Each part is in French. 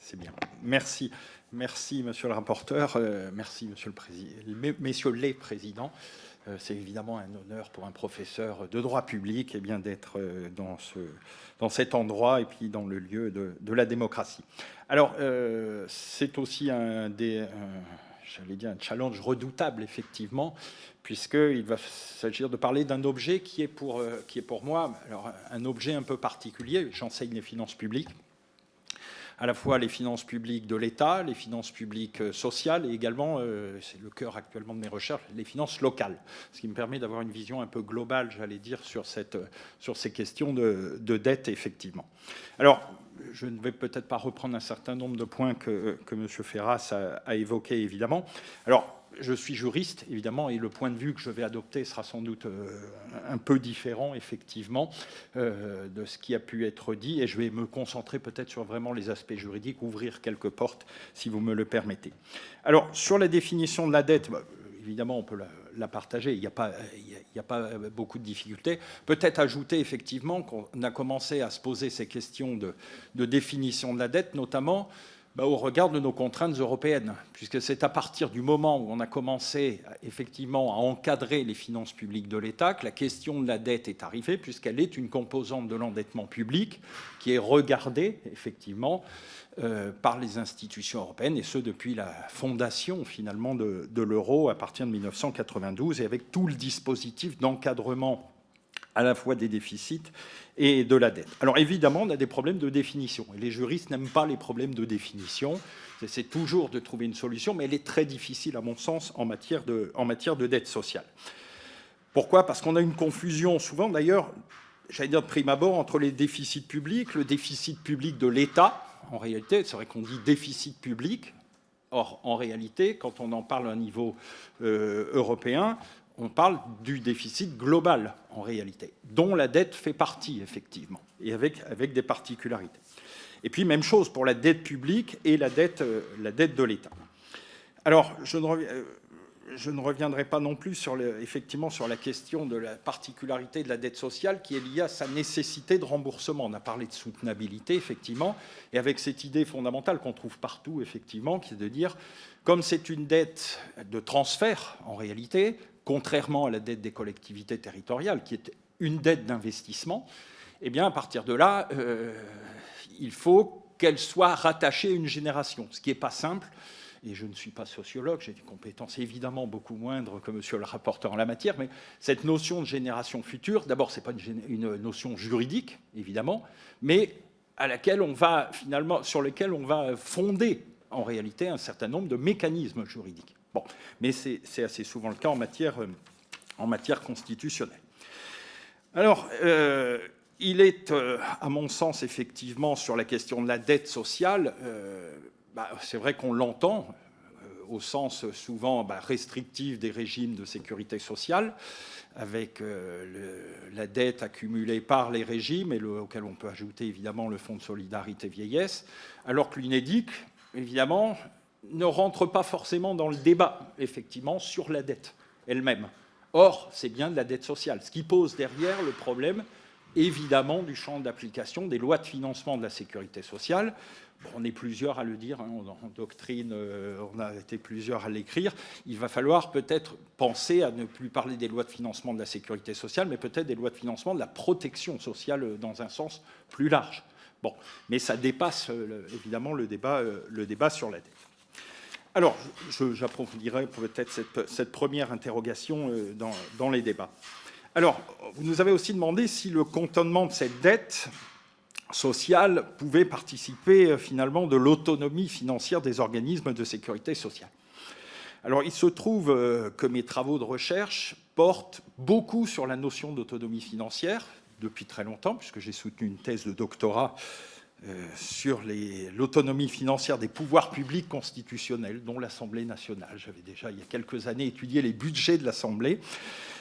C'est bien. Merci. Merci, monsieur le rapporteur. Merci, monsieur le président. Messieurs les présidents. C'est évidemment un honneur pour un professeur de droit public et bien d'être dans cet endroit et puis dans le lieu de la démocratie. Alors, c'est aussi j'allais dire un challenge redoutable, effectivement, puisqu'il va s'agir de parler d'un objet qui est pour moi alors, un objet un peu particulier. J'enseigne les finances publiques, à la fois les finances publiques de l'État, les finances publiques sociales et également, c'est le cœur actuellement de mes recherches, les finances locales, ce qui me permet d'avoir une vision un peu globale, j'allais dire, sur ces questions de dette, effectivement. Alors, je ne vais peut-être pas reprendre un certain nombre de points que M. Ferras a évoqués, évidemment. Alors, je suis juriste, évidemment, et le point de vue que je vais adopter sera sans doute un peu différent, effectivement, de ce qui a pu être dit, et je vais me concentrer peut-être sur vraiment les aspects juridiques, ouvrir quelques portes, si vous me le permettez. Alors, sur la définition de la dette, évidemment, on peut la partager, il n'y a pas beaucoup de difficultés. Peut-être ajouter, effectivement, qu'on a commencé à se poser ces questions de définition de la dette, notamment au regard de nos contraintes européennes, puisque c'est à partir du moment où on a commencé effectivement à encadrer les finances publiques de l'État que la question de la dette est arrivée, puisqu'elle est une composante de l'endettement public qui est regardée effectivement par les institutions européennes, et ce depuis la fondation finalement de l'euro à partir de 1992, et avec tout le dispositif d'encadrement à la fois des déficits et de la dette. Alors évidemment, on a des problèmes de définition, et les juristes n'aiment pas les problèmes de définition. C'est toujours de trouver une solution, mais elle est très difficile, à mon sens, en matière de dette sociale. Pourquoi ? Parce qu'on a une confusion, souvent d'ailleurs, j'allais dire de prime abord, entre les déficits publics, le déficit public de l'État. En réalité, c'est vrai qu'on dit déficit public. Or, en réalité, quand on en parle à un niveau européen, on parle du déficit global, en réalité, dont la dette fait partie, effectivement, et avec des particularités. Et puis, même chose pour la dette publique et la dette de l'État. Alors, je ne reviendrai pas non plus effectivement sur la question de la particularité de la dette sociale qui est liée à sa nécessité de remboursement. On a parlé de soutenabilité, effectivement, et avec cette idée fondamentale qu'on trouve partout, effectivement, qui est de dire, comme c'est une dette de transfert, en réalité, contrairement à la dette des collectivités territoriales, qui est une dette d'investissement, eh bien, à partir de là, il faut qu'elle soit rattachée à une génération, ce qui n'est pas simple. Et je ne suis pas sociologue, j'ai des compétences évidemment beaucoup moindres que monsieur le rapporteur en la matière, mais cette notion de génération future, d'abord, ce n'est pas une notion juridique, évidemment, mais à laquelle on va, finalement, sur lequel on va fonder, en réalité, un certain nombre de mécanismes juridiques. Bon, mais c'est assez souvent le cas en matière constitutionnelle. Alors, il est, à mon sens, effectivement, sur la question de la dette sociale, c'est vrai qu'on l'entend au sens souvent restrictif des régimes de sécurité sociale, avec la dette accumulée par les régimes, et auquel on peut ajouter évidemment le Fonds de solidarité vieillesse, alors que l'UNEDIC, évidemment, ne rentre pas forcément dans le débat, effectivement, sur la dette elle-même. Or, c'est bien de la dette sociale, ce qui pose derrière le problème, évidemment, du champ d'application des lois de financement de la sécurité sociale. Bon, on est plusieurs à le dire, hein, en doctrine, on a été plusieurs à l'écrire. Il va falloir peut-être penser à ne plus parler des lois de financement de la sécurité sociale, mais peut-être des lois de financement de la protection sociale dans un sens plus large. Bon, mais ça dépasse évidemment le débat sur la dette. Alors, j'approfondirai peut-être cette première interrogation dans les débats. Alors, vous nous avez aussi demandé si le cantonnement de cette dette sociale pouvait participer finalement de l'autonomie financière des organismes de sécurité sociale. Alors, il se trouve que mes travaux de recherche portent beaucoup sur la notion d'autonomie financière depuis très longtemps, puisque j'ai soutenu une thèse de doctorat sur l'autonomie financière des pouvoirs publics constitutionnels, dont l'Assemblée nationale. J'avais déjà, il y a quelques années, étudié les budgets de l'Assemblée.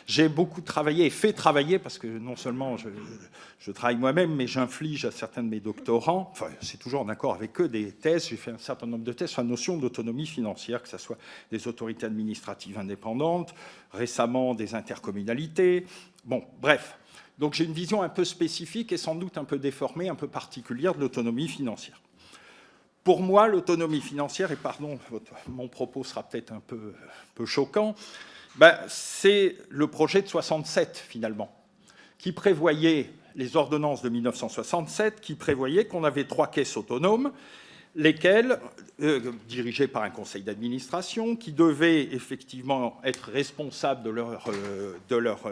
J'ai beaucoup travaillé et fait travailler, parce que non seulement je travaille moi-même, mais j'inflige à certains de mes doctorants, enfin c'est toujours en accord avec eux, des thèses. J'ai fait un certain nombre de thèses sur la notion d'autonomie financière, que ce soit des autorités administratives indépendantes, récemment des intercommunalités. Bon, bref. Donc j'ai une vision un peu spécifique et sans doute un peu déformée, un peu particulière de l'autonomie financière. Pour moi, l'autonomie financière, et pardon, mon propos sera peut-être un peu choquant, c'est le projet de 67, finalement, qui prévoyait, les ordonnances de 1967, qui prévoyaient qu'on avait 3 caisses autonomes, lesquelles, dirigées par un conseil d'administration, qui devaient effectivement être responsables de leur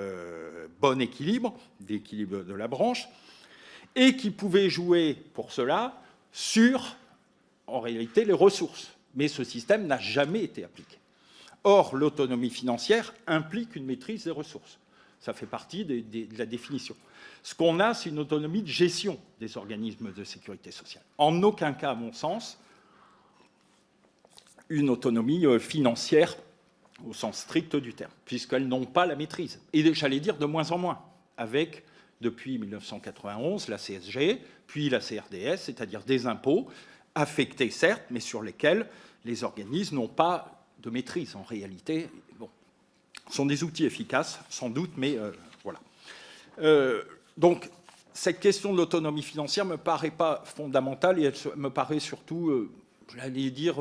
bon équilibre, d'équilibre de la branche, et qui pouvaient jouer pour cela sur, en réalité, les ressources. Mais ce système n'a jamais été appliqué. Or, l'autonomie financière implique une maîtrise des ressources. Ça fait partie de la définition. Ce qu'on a, c'est une autonomie de gestion des organismes de sécurité sociale. En aucun cas, à mon sens, une autonomie financière au sens strict du terme, puisqu'elles n'ont pas la maîtrise. Et j'allais dire de moins en moins, avec, depuis 1991, la CSG, puis la CRDS, c'est-à-dire des impôts affectés, certes, mais sur lesquels les organismes n'ont pas de maîtrise en réalité. Bon, ce sont des outils efficaces, sans doute, mais voilà. Donc, cette question de l'autonomie financière ne me paraît pas fondamentale et elle me paraît surtout, j'allais dire,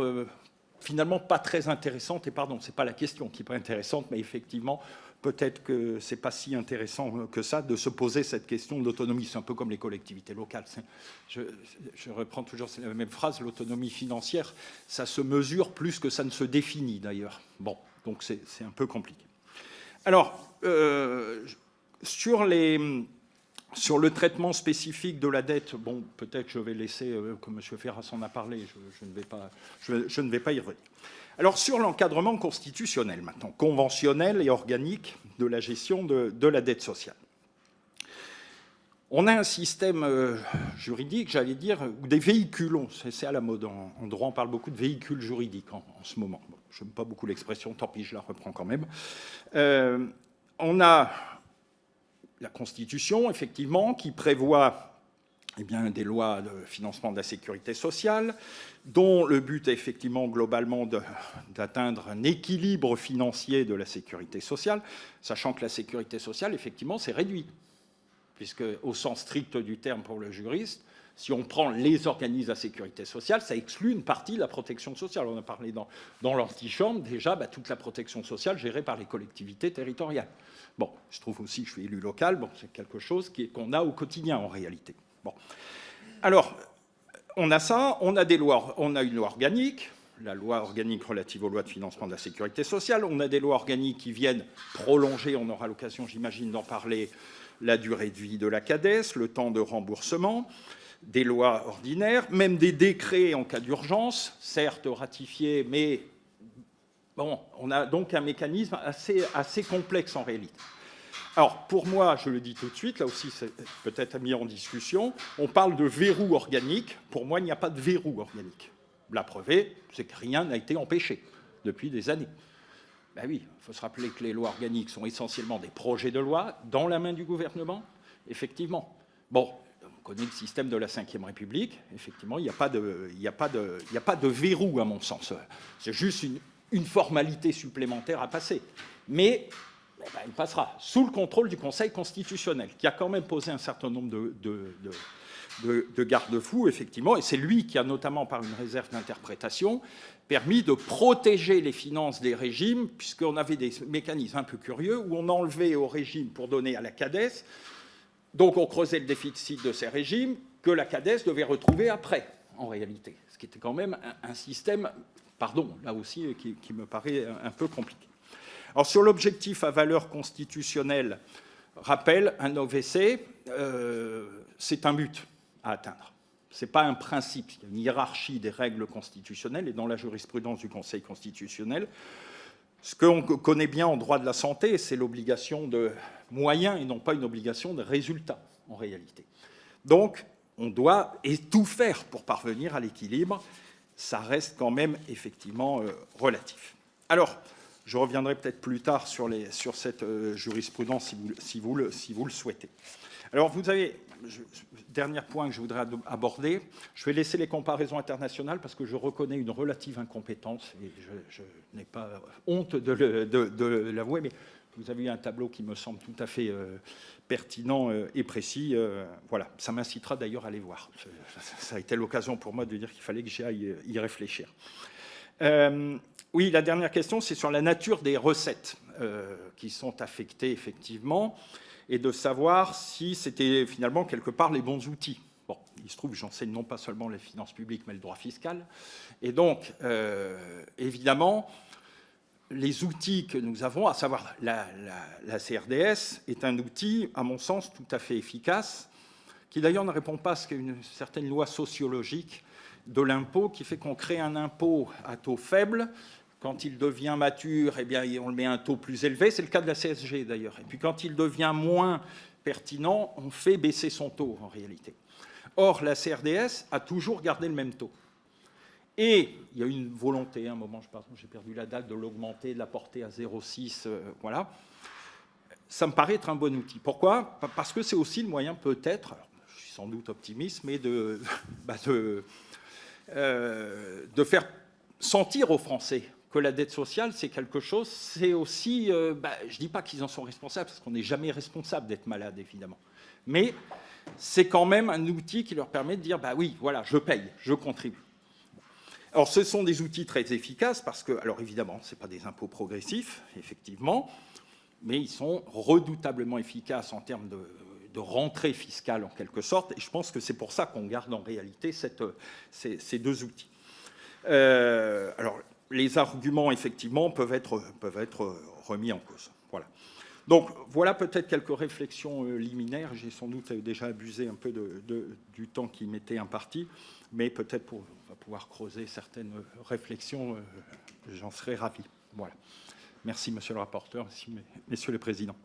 finalement pas très intéressante. Et pardon, ce n'est pas la question qui n'est pas intéressante, mais effectivement, peut-être que ce n'est pas si intéressant que ça de se poser cette question de l'autonomie. C'est un peu comme les collectivités locales. Je reprends toujours la même phrase, l'autonomie financière, ça se mesure plus que ça ne se définit d'ailleurs. Bon, donc c'est un peu compliqué. Alors, sur le traitement spécifique de la dette, bon, peut-être que je vais laisser, comme M. Ferras en a parlé, je ne vais pas y revenir. Alors, sur l'encadrement constitutionnel, maintenant, conventionnel et organique de la gestion de la dette sociale. On a un système juridique, j'allais dire, ou des véhicules, c'est à la mode, en droit on parle beaucoup de véhicules juridiques en ce moment. Bon, je n'aime pas beaucoup l'expression, tant pis, je la reprends quand même. On a la Constitution, effectivement, qui prévoit des lois de financement de la sécurité sociale, dont le but est effectivement globalement d'atteindre un équilibre financier de la sécurité sociale, sachant que la sécurité sociale, effectivement, c'est réduit, puisque au sens strict du terme pour le juriste, si on prend les organismes de la sécurité sociale, ça exclut une partie de la protection sociale. On a parlé dans l'antichambre, déjà, toute la protection sociale gérée par les collectivités territoriales. Bon, je trouve aussi que je suis élu local, bon, c'est quelque chose qu'on a au quotidien en réalité. Bon. Alors, on a ça, on a une loi organique, la loi organique relative aux lois de financement de la sécurité sociale, on a des lois organiques qui viennent prolonger, on aura l'occasion, j'imagine, d'en parler, la durée de vie de la CADES, le temps de remboursement, des lois ordinaires, même des décrets en cas d'urgence, certes ratifiés, mais bon, on a donc un mécanisme assez complexe en réalité. Alors, pour moi, je le dis tout de suite, là aussi c'est peut-être mis en discussion, on parle de verrou organique. Pour moi, il n'y a pas de verrou organique. La preuve, c'est que rien n'a été empêché depuis des années. Ben oui, il faut se rappeler que les lois organiques sont essentiellement des projets de loi dans la main du gouvernement, effectivement. Bon, on connaît le système de la Ve République, effectivement, il n'y a pas de verrou, à mon sens. C'est juste une formalité supplémentaire à passer. Mais il passera sous le contrôle du Conseil constitutionnel, qui a quand même posé un certain nombre de garde-fous, effectivement, et c'est lui qui a, notamment par une réserve d'interprétation, permis de protéger les finances des régimes, puisqu'on avait des mécanismes un peu curieux, où on enlevait au régime pour donner à la CADES, donc on creusait le déficit de ces régimes, que la CADES devait retrouver après, en réalité. Ce qui était quand même un système, pardon, là aussi, qui me paraît un peu compliqué. Alors, sur l'objectif à valeur constitutionnelle, rappel, un OVC, c'est un but à atteindre. Ce n'est pas un principe. Il y a une hiérarchie des règles constitutionnelles et dans la jurisprudence du Conseil constitutionnel. Ce qu'on connaît bien en droit de la santé, c'est l'obligation de moyens et non pas une obligation de résultat, en réalité. Donc, on doit tout faire pour parvenir à l'équilibre. Ça reste quand même effectivement relatif. Alors, je reviendrai peut-être plus tard sur cette jurisprudence si vous le souhaitez. Alors, vous avez, dernier point que je voudrais aborder, je vais laisser les comparaisons internationales parce que je reconnais une relative incompétence et je n'ai pas honte de l'avouer, mais Vous avez eu un tableau qui me semble tout à fait pertinent et précis. Voilà, ça m'incitera d'ailleurs à aller voir. Ça a été l'occasion pour moi de dire qu'il fallait que j'aille y réfléchir. Oui, la dernière question, c'est sur la nature des recettes qui sont affectées effectivement, et de savoir si c'était finalement quelque part les bons outils. Bon, il se trouve que j'enseigne non pas seulement les finances publiques, mais le droit fiscal. Et donc, évidemment, les outils que nous avons, à savoir la CRDS, est un outil, à mon sens, tout à fait efficace, qui d'ailleurs ne répond pas à ce qu'une certaine loi sociologique de l'impôt qui fait qu'on crée un impôt à taux faible. Quand il devient mature, eh bien, on le met à un taux plus élevé. C'est le cas de la CSG, d'ailleurs. Et puis, quand il devient moins pertinent, on fait baisser son taux, en réalité. Or, la CRDS a toujours gardé le même taux. Et il y a eu une volonté, à un moment, j'ai perdu la date, de l'augmenter, de la porter à 0,6. Voilà. Ça me paraît être un bon outil. Pourquoi ? Parce que c'est aussi le moyen, peut-être, je suis sans doute optimiste, mais de faire sentir aux Français que la dette sociale, c'est quelque chose, c'est aussi, je ne dis pas qu'ils en sont responsables, parce qu'on n'est jamais responsable d'être malade, évidemment. Mais c'est quand même un outil qui leur permet de dire, oui, voilà, je paye, je contribue. Alors, ce sont des outils très efficaces, parce que, alors évidemment, ce n'est pas des impôts progressifs, effectivement, mais ils sont redoutablement efficaces en termes de rentrée fiscale, en quelque sorte, et je pense que c'est pour ça qu'on garde en réalité ces deux outils. Alors, les arguments, effectivement, peuvent être remis en cause. Voilà. Donc, voilà peut-être quelques réflexions liminaires. J'ai sans doute déjà abusé un peu du temps qui m'était imparti, mais peut-être on va pouvoir creuser certaines réflexions, j'en serais ravi. Voilà. Merci, monsieur le rapporteur, merci, messieurs les présidents.